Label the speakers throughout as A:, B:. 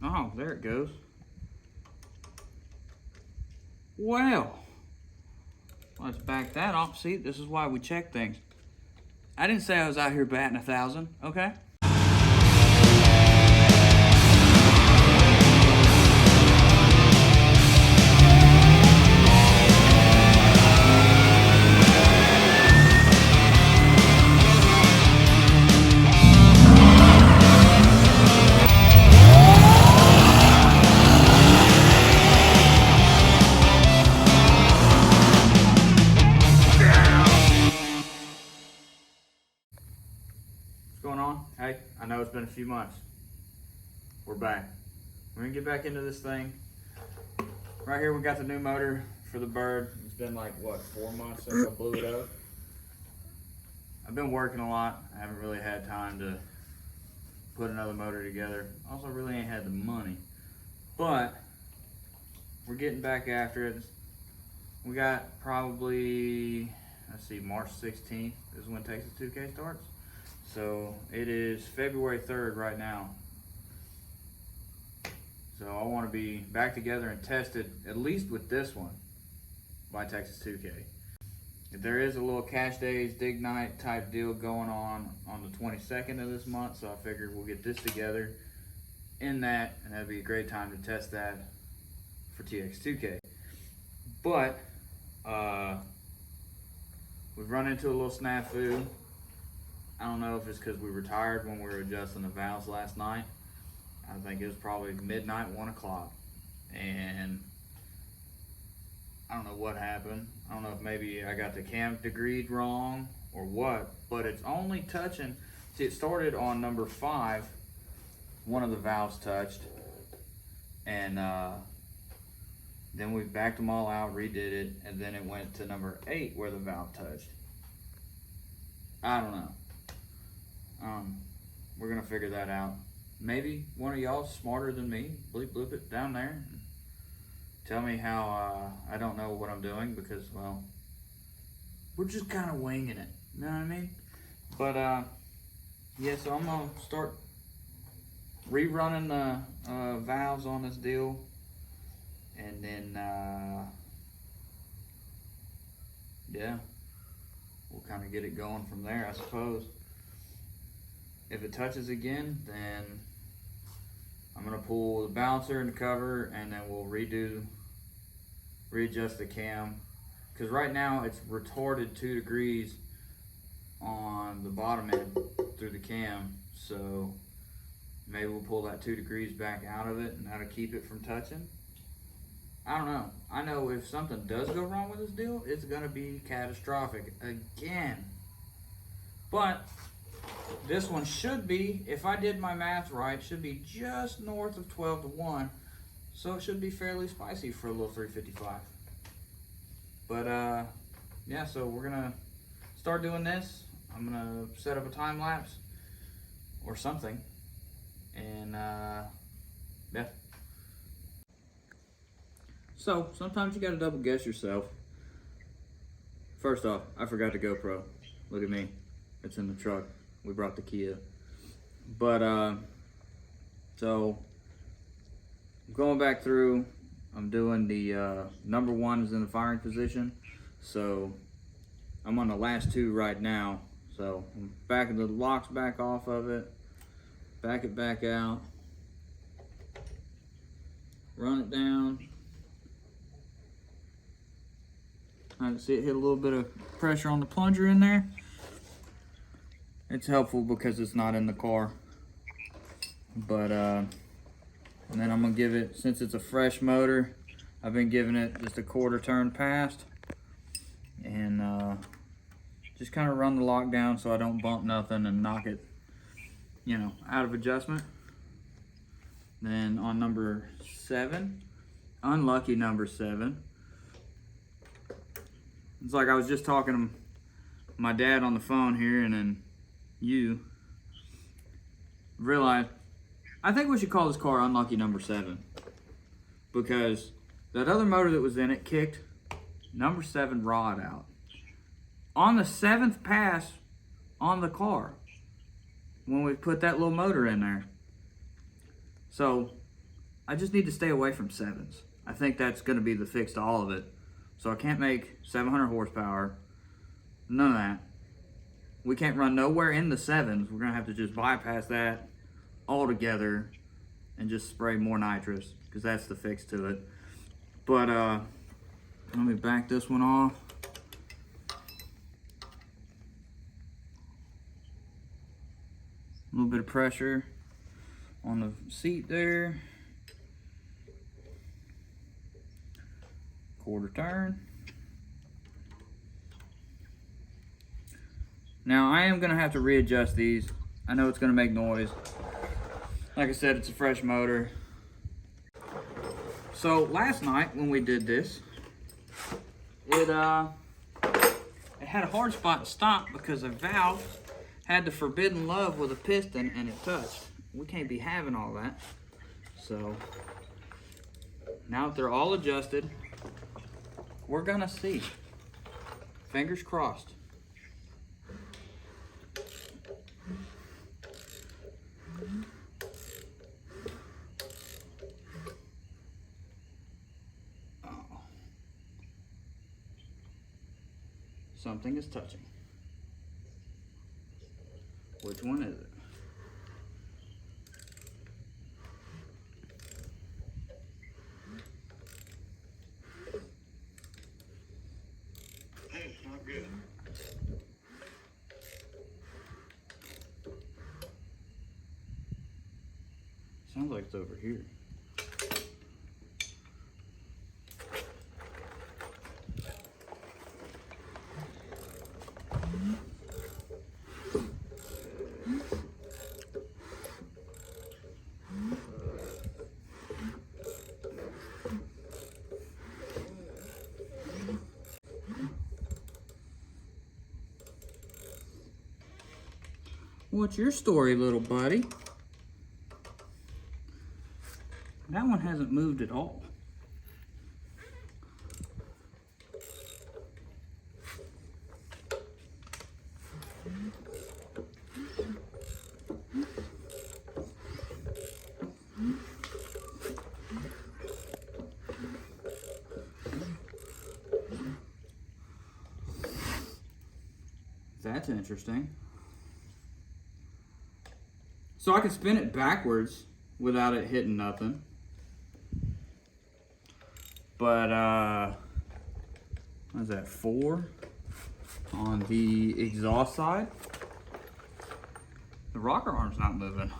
A: Oh, there it goes. Well, let's back that off. See, this is why we check things. I didn't say I was out here batting 1,000, okay? What's going on? Hey, I know it's been a few months. We're back. We're gonna get back into this thing. Right here we got the new motor for the Bird. It's been like, what, 4 months since I blew it up? I've been working a lot. I haven't really had time to put another motor together. Also really ain't had the money. But we're getting back after it. We got probably, let's see, March 16th is when Texas 2K starts. So it is February 3rd right now. So I want to be back together and tested, at least with this one, by Texas 2K. If there is a little Cash Days, Dig Night type deal going on the 22nd of this month, so I figured we'll get this together in that, and that'd be a great time to test that for TX2K. But we've run into a little snafu. I don't know if it's because we were tired when we were adjusting the valves last night. I think it was probably midnight, 1 o'clock. And I don't know what happened. I don't know if maybe I got the cam degreed wrong or what, but it's only touching. See, it started on number 5. One of the valves touched. And then we backed them all out, redid it, and then it went to number 8 where the valve touched. I don't know. We're gonna figure that out. Maybe one of y'all smarter than me, bleep bloop it down there and tell me how I don't know what I'm doing, because, well, we're just kind of winging it, you know what I mean? But yeah, so I'm gonna start rerunning the valves on this deal, and then yeah, we'll kind of get it going from there, I suppose. If it touches again, then I'm gonna pull the balancer and the cover, and then we'll readjust the cam. Because right now it's retarded 2 degrees on the bottom end through the cam. So maybe we'll pull that 2 degrees back out of it, and that'll keep it from touching. I don't know. I know if something does go wrong with this deal, it's gonna be catastrophic again. But this one should be, if I did my math right, should be just north of 12 to 1. So it should be fairly spicy for a little 355. But yeah, so we're gonna start doing this. I'm gonna set up a time lapse or something. And yeah. So sometimes you gotta double guess yourself. First off, I forgot the GoPro. Look at me. It's in the truck. We brought the Kia. But so going back through, I'm doing the number 1 is in the firing position. So I'm on the last 2 right now. So I'm backing the locks back off of it, back it back out, run it down. I can see it hit a little bit of pressure on the plunger in there. It's helpful because it's not in the car. But and then I'm gonna give it, since it's a fresh motor, I've been giving it just a 1/4 turn past, and just kind of run the lock down so I don't bump nothing and knock it, you know, out of adjustment. Then on number 7, unlucky number 7. It's like I was just talking to my dad on the phone here, and then you realized, I think we should call this car unlucky number 7, because that other motor that was in it kicked number 7 rod out on the 7th pass on the car when we put that little motor in there. So I just need to stay away from 7s. I think that's going to be the fix to all of it. So I can't make 700 horsepower. None of that. We can't run nowhere in the 7s. We're going to have to just bypass that altogether and just spray more nitrous, because that's the fix to it. But let me back this one off. A little bit of pressure on the seat there. Quarter turn. Now I am gonna have to readjust these. I know it's gonna make noise. Like I said, it's a fresh motor. So last night when we did this, it had a hard spot to stop because a valve had the forbidden love with a piston and it touched. We can't be having all that. So now that they're all adjusted, we're gonna see. Fingers crossed. Oh. Something is touching. Which one is it?
B: It's not good.
A: Sounds like it's over here. What's your story, little buddy? That one hasn't moved at all. That's interesting. So I can spin it backwards without it hitting nothing. But, what is that, 4 on the exhaust side? The rocker arm's not moving.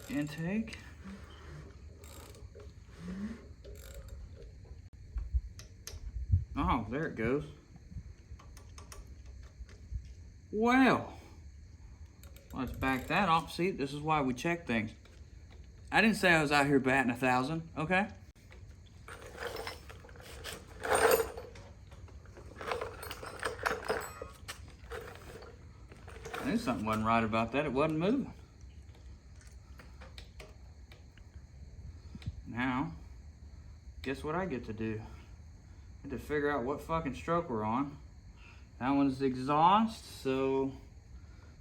A: Intake. Oh, there it goes. Well, let's back that off. See, this is why we check things. I didn't say I was out here batting 1,000, okay? I knew something wasn't right about that. It wasn't moving. Now, guess what I get to do? I get to figure out what fucking stroke we're on. That one's exhaust, so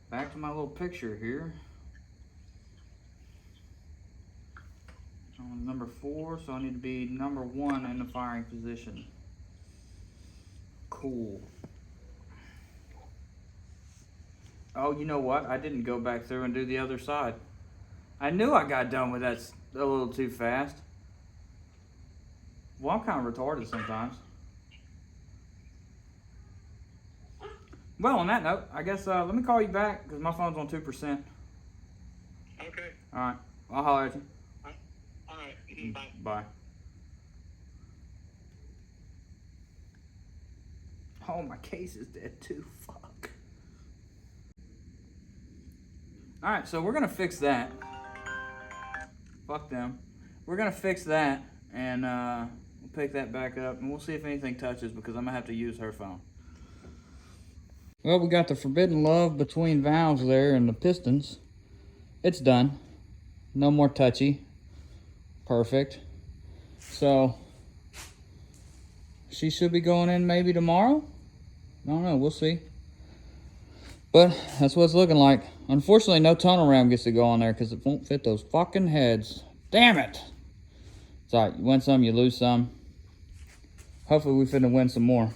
A: back to my little picture here. On number 4, so I need to be number 1 in the firing position. Cool. Oh, you know what? I didn't go back through and do the other side. I knew I got done with that a little too fast. Well, I'm kind of retarded sometimes. Well, on that note, I guess let me call you back because my phone's on 2%.
B: Okay.
A: All right. I'll holler at you.
B: All right. Bye.
A: Bye. Oh, my case is dead too. Fuck. All right, so we're going to fix that. Fuck them. We're going to fix that and we'll pick that back up and we'll see if anything touches because I'm going to have to use her phone. Well, we got the forbidden love between valves there and the pistons. It's done. No more touchy. Perfect. So, she should be going in maybe tomorrow. I don't know. We'll see. But that's what it's looking like. Unfortunately, no tunnel ram gets to go on there because it won't fit those fucking heads. Damn it. It's alright. You win some, you lose some. Hopefully we finna win some more.